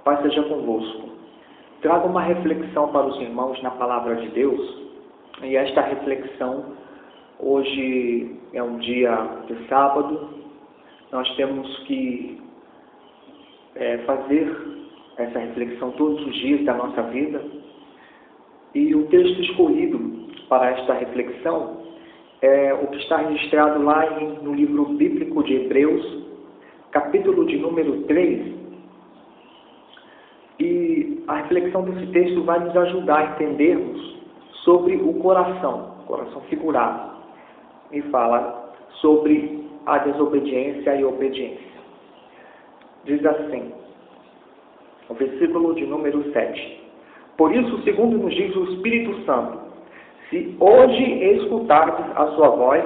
Paz seja convosco. Trago uma reflexão para os irmãos na palavra de Deus. E esta reflexão, hoje é um dia de sábado. Nós temos que fazer essa reflexão todos os dias da nossa vida. E o texto escolhido para esta reflexão é o que está registrado lá no livro bíblico de Hebreus, capítulo de número 3. E a reflexão desse texto vai nos ajudar a entendermos sobre o coração figurado. E fala sobre a desobediência e a obediência. Diz assim, o versículo de número 7. Por isso, segundo nos diz o Espírito Santo, se hoje escutardes a sua voz,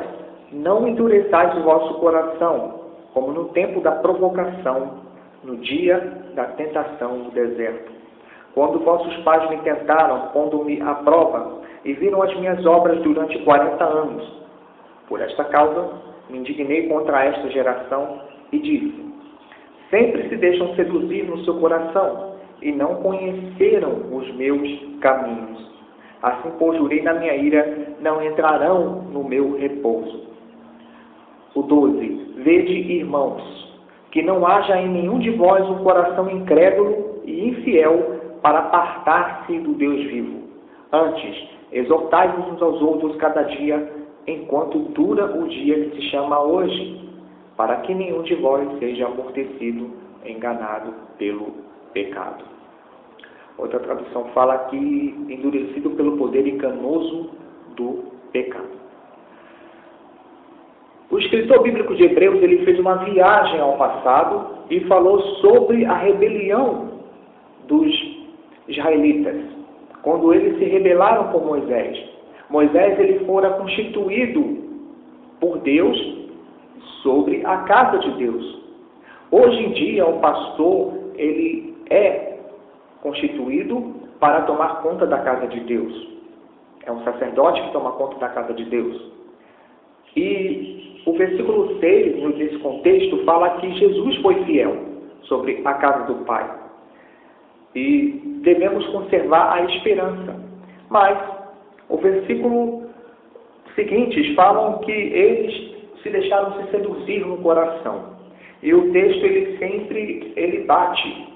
não endureçais o vosso coração, como no tempo da provocação, no dia da tentação no deserto. Quando vossos pais me tentaram, pondo-me à prova, e viram as minhas obras durante 40 anos. Por esta causa, me indignei contra esta geração e disse, sempre se deixam seduzir no seu coração, e não conheceram os meus caminhos. Assim, pois, jurei na minha ira, não entrarão no meu repouso. O 12. Vede, irmãos, que não haja em nenhum de vós um coração incrédulo e infiel para apartar-se do Deus vivo. Antes, exortai-vos uns aos outros cada dia, enquanto dura o dia que se chama hoje, para que nenhum de vós seja amortecido, enganado pelo pecado. Outra tradução fala aqui, endurecido pelo poder enganoso do pecado. O escritor bíblico de Hebreus, ele fez uma viagem ao passado e falou sobre a rebelião dos israelitas, quando eles se rebelaram com Moisés. Moisés, ele fora constituído por Deus sobre a casa de Deus. Hoje em dia, o pastor, ele é constituído para tomar conta da casa de Deus. É um sacerdote que toma conta da casa de Deus. E o versículo 6, nesse contexto, fala que Jesus foi fiel sobre a casa do Pai. E devemos conservar a esperança. Mas o versículo seguintes falam que eles se deixaram se seduzir no coração. E o texto, ele bate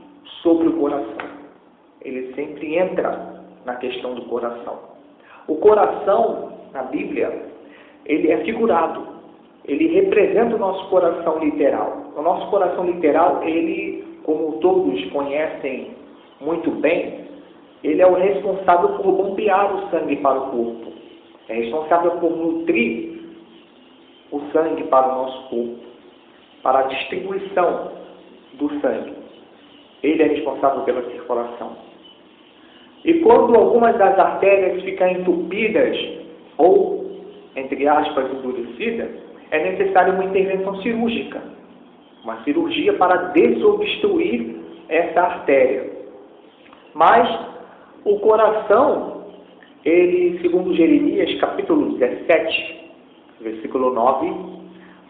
sobre o coração. Ele sempre entra na questão do coração. O coração, na Bíblia, ele é figurado. Ele representa o nosso coração literal. O nosso coração literal, ele, como todos conhecem muito bem, ele é o responsável por bombear o sangue para o corpo. É responsável por nutrir o sangue para o nosso corpo, para a distribuição do sangue. Ele é responsável pela circulação. E quando algumas das artérias ficam entupidas ou, entre aspas, endurecidas, é necessária uma intervenção cirúrgica. Uma cirurgia para desobstruir essa artéria. Mas o coração, ele, segundo Jeremias, capítulo 17, versículo 9,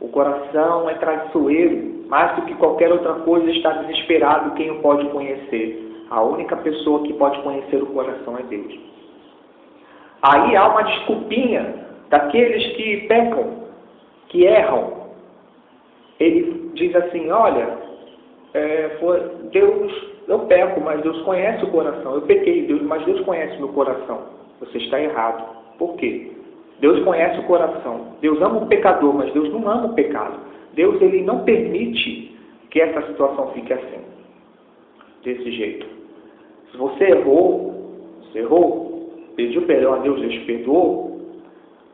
o coração é traiçoeiro, mais do que qualquer outra coisa está desesperado, quem o pode conhecer? A única pessoa que pode conhecer o coração é Deus. Aí há uma desculpinha daqueles que pecam, que erram. Ele diz assim, olha, Deus, eu peco, mas Deus conhece o coração. Eu pequei, mas Deus conhece o meu coração. Você está errado. Por quê? Deus conhece o coração. Deus ama o pecador, mas Deus não ama o pecado. Deus, ele não permite que essa situação fique assim. Desse jeito. Se você errou, pediu perdão a Deus, Deus perdoou,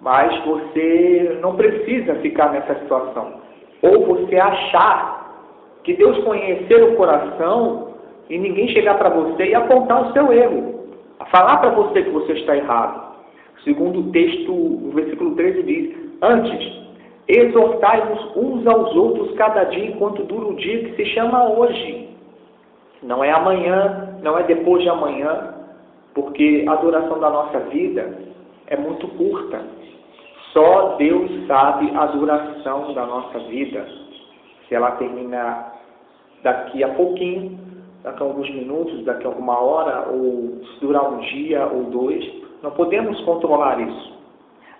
mas você não precisa ficar nessa situação. Ou você achar que Deus conhecer o coração e ninguém chegar para você e apontar o seu erro. Falar para você que você está errado. Segundo o texto, o versículo 13 diz, antes, exortai-vos uns aos outros cada dia enquanto dura o dia que se chama hoje. Não é amanhã, não é depois de amanhã, porque a duração da nossa vida é muito curta. Só Deus sabe a duração da nossa vida. Se ela termina daqui a pouquinho, daqui a alguns minutos, daqui a alguma hora, ou se durar um dia ou dois. Não podemos controlar isso.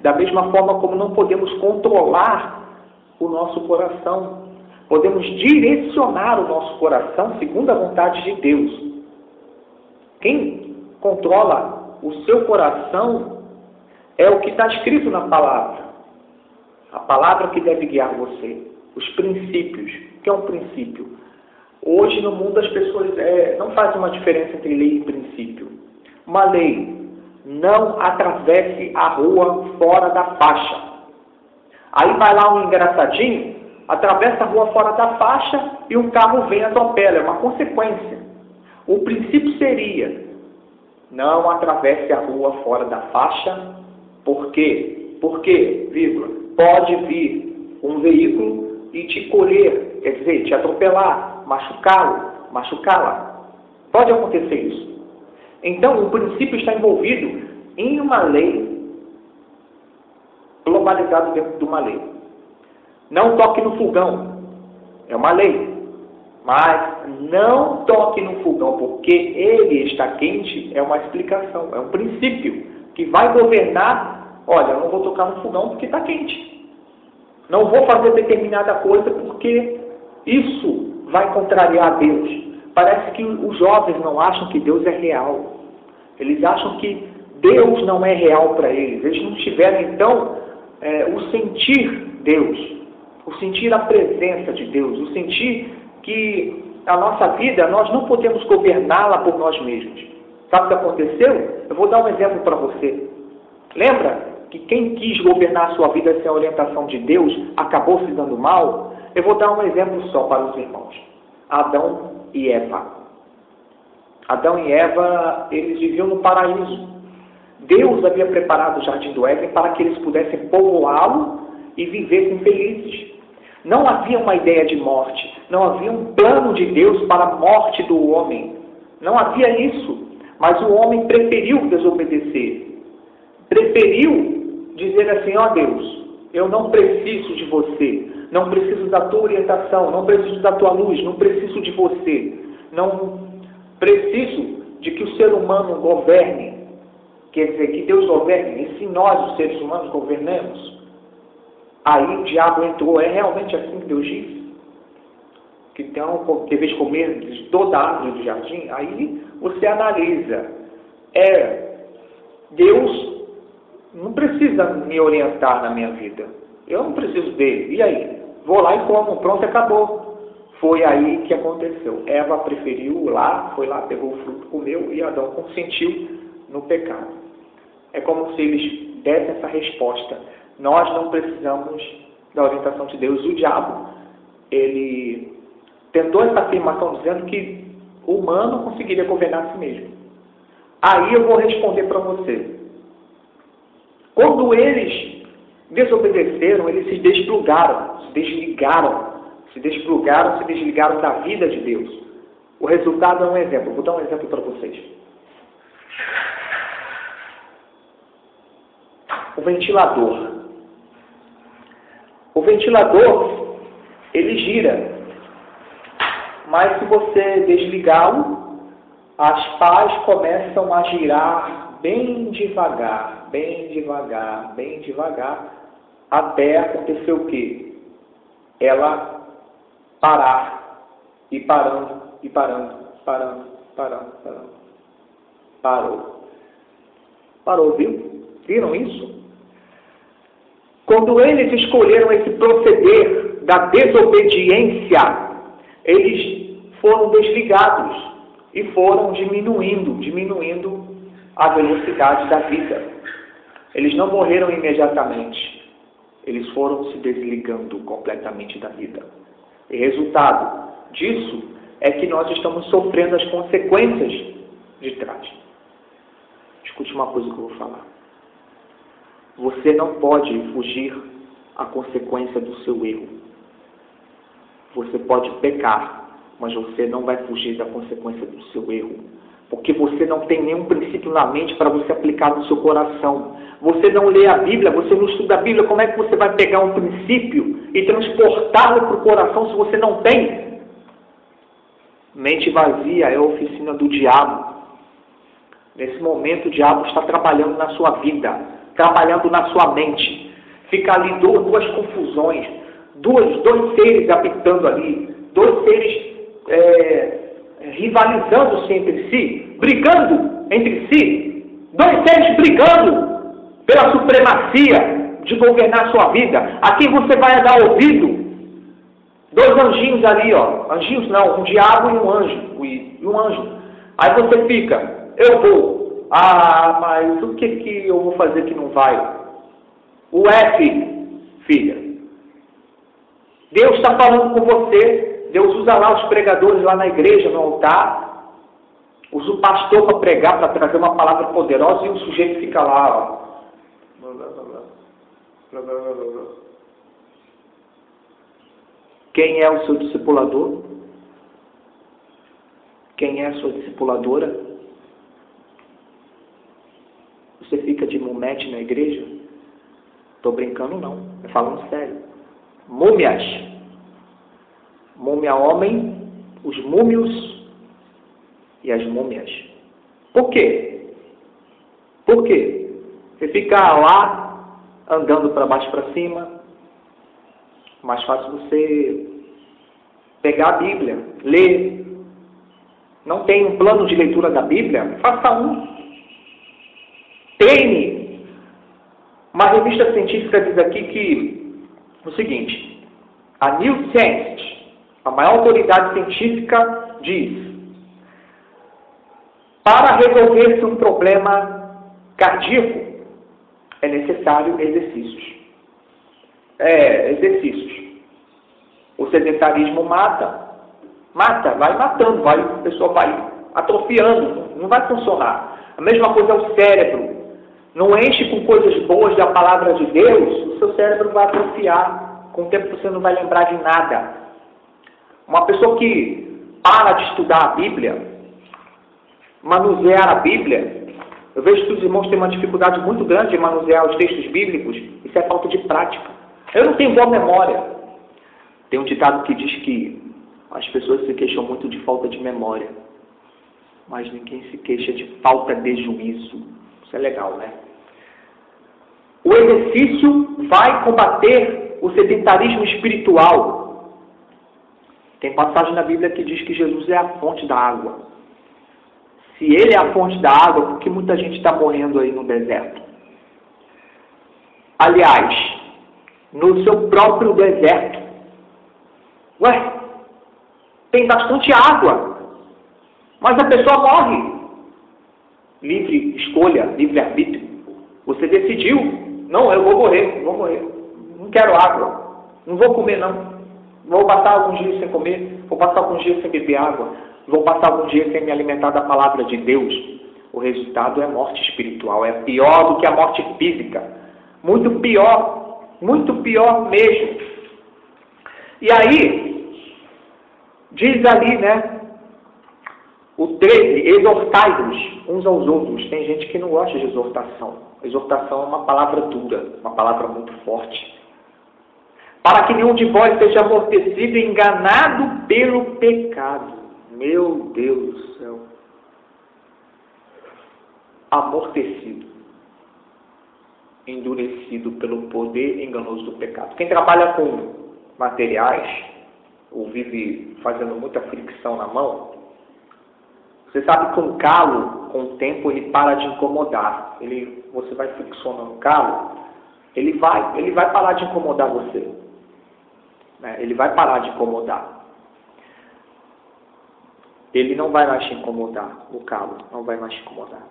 Da mesma forma como não podemos controlar o nosso coração. Podemos direcionar o nosso coração segundo a vontade de Deus. Quem controla o seu coração é o que está escrito na palavra. A palavra que deve guiar você. Os princípios. O que é um princípio? Hoje no mundo as pessoas não fazem uma diferença entre lei e princípio. Uma lei: não atravesse a rua fora da faixa. Aí vai lá um engraçadinho, atravessa a rua fora da faixa e um carro vem e atropela. É uma consequência. O princípio seria: não atravesse a rua fora da faixa. Por quê? Porque, pode vir um veículo e te colher, quer dizer, te atropelar, machucá-la. Pode acontecer isso. Então, o princípio está envolvido em uma lei, globalizado dentro de uma lei. Não toque no fogão. É uma lei. Mas não toque no fogão porque ele está quente, é uma explicação, é um princípio que vai governar. Olha, eu não vou tocar no fogão porque está quente. Não vou fazer determinada coisa porque isso vai contrariar a Deus. Parece que os jovens não acham que Deus é real. Eles acham que Deus não é real para eles. Eles não tiveram, então, o sentir Deus, o sentir a presença de Deus, o sentir que a nossa vida, nós não podemos governá-la por nós mesmos. Sabe o que aconteceu? Eu vou dar um exemplo para você. Lembra que quem quis governar a sua vida sem a orientação de Deus acabou se dando mal? Eu vou dar um exemplo só para os irmãos. Adão e Eva. Adão e Eva, eles viviam no paraíso. Deus havia preparado o jardim do Éden para que eles pudessem povoá-lo e vivessem felizes. Não havia uma ideia de morte. Não havia um plano de Deus para a morte do homem. Não havia isso. Mas o homem preferiu desobedecer. Preferiu dizer assim: ó Deus, eu não preciso de você. Não preciso da tua orientação. Não preciso da tua luz. Não preciso de você. Não preciso de que o ser humano governe. Quer dizer, que Deus governe. E se nós, os seres humanos, governamos? Aí o diabo entrou. É realmente assim que Deus diz? Que deveis comer de toda a árvore do jardim? Aí você analisa. Deus não precisa me orientar na minha vida. Eu não preciso dele. E aí? Vou lá e como. Pronto, acabou. Foi aí que aconteceu. Eva preferiu foi lá, pegou o fruto, comeu, e Adão consentiu no pecado. É como se eles dessem essa resposta. Nós não precisamos da orientação de Deus. O diabo, ele tentou essa afirmação dizendo que o humano conseguiria governar a si mesmo. Aí eu vou responder para você. Quando eles desobedeceram, eles se desplugaram, se desligaram da vida de Deus. O resultado é um exemplo. Vou dar um exemplo para vocês. O ventilador. O ventilador, ele gira. Mas se você desligá-lo, as pás começam a girar bem devagar, até acontecer o quê? Ela parar. E parando. Parou, viu? Viram isso? Quando eles escolheram esse proceder da desobediência, eles foram desligados e foram diminuindo a velocidade da vida. Eles não morreram imediatamente. Eles foram se desligando completamente da vida. E resultado disso é que nós estamos sofrendo as consequências de trás. Escute uma coisa que eu vou falar. Você não pode fugir à consequência do seu erro. Você pode pecar, mas você não vai fugir da consequência do seu erro. Porque você não tem nenhum princípio na mente para você aplicar no seu coração. Você não lê a Bíblia, você não estuda a Bíblia. Como é que você vai pegar um princípio e transportá-lo para o coração se você não tem? Mente vazia é a oficina do diabo. Nesse momento o diabo está trabalhando na sua vida, trabalhando na sua mente. Fica ali duas confusões, dois seres habitando ali, dois seres rivalizando-se entre si, brigando entre si, dois seres brigando pela supremacia de governar a sua vida. A quem você vai dar ouvido? Dois anjinhos ali, ó. Anjinhos não, um diabo e um anjo. E um anjo. Aí você fica, eu vou. Ah, mas o que eu vou fazer que não vai? O F, filha. Deus está falando com você. Deus usa lá os pregadores lá na igreja, no altar. Usa o pastor para pregar, para trazer uma palavra poderosa, e o sujeito fica lá, ó. Quem é o seu discipulador? Quem é a sua discipuladora? Você fica de mumete na igreja? Estou brincando não, é falando sério. Múmias. Múmia homem, os múmios e as múmias. Por quê? Por quê? Você fica lá, andando para baixo e para cima. Mais fácil você pegar a Bíblia, ler. Não tem um plano de leitura da Bíblia? Faça um. Treine. Uma revista científica diz aqui que o seguinte: a New Scientist, a maior autoridade científica, diz: para resolver-se um problema cardíaco é necessário exercícios. Exercícios. O sedentarismo mata, vai matando, a pessoa vai atrofiando, não vai funcionar. A mesma coisa é o cérebro. Não enche com coisas boas da palavra de Deus, o seu cérebro vai atrofiar. Com o tempo você não vai lembrar de nada. Uma pessoa que para de estudar a Bíblia, manusear a Bíblia, eu vejo que os irmãos têm uma dificuldade muito grande em manusear os textos bíblicos. Isso é falta de prática. Eu não tenho boa memória. Tem um ditado que diz que as pessoas se queixam muito de falta de memória, mas ninguém se queixa de falta de juízo. Isso é legal, né? O exercício vai combater o sedentarismo espiritual. Tem passagem na Bíblia que diz que Jesus é a fonte da água. Se Ele é a fonte da água, por que muita gente está morrendo aí no deserto? Aliás, no seu próprio deserto. Tem bastante água, mas a pessoa morre. Livre escolha, livre arbítrio. Você decidiu, não, eu vou morrer. Não quero água, não vou comer não. Vou passar alguns dias sem comer, vou passar alguns dias sem beber água, vou passar alguns dias sem me alimentar da palavra de Deus. O resultado é morte espiritual, é pior do que a morte física. Muito pior mesmo. E aí, diz ali, né, o 13, exortai-vos uns aos outros. Tem gente que não gosta de exortação. Exortação é uma palavra dura, uma palavra muito forte. Para que nenhum de vós seja amortecido e enganado pelo pecado. Meu Deus do céu. Amortecido. Endurecido pelo poder enganoso do pecado. Quem trabalha com materiais, ou vive fazendo muita fricção na mão, você sabe que um calo, com o tempo, ele para de incomodar. Você vai friccionando o calo, ele vai parar de incomodar você. Ele vai parar de incomodar. Ele não vai mais te incomodar, o calo não vai mais te incomodar.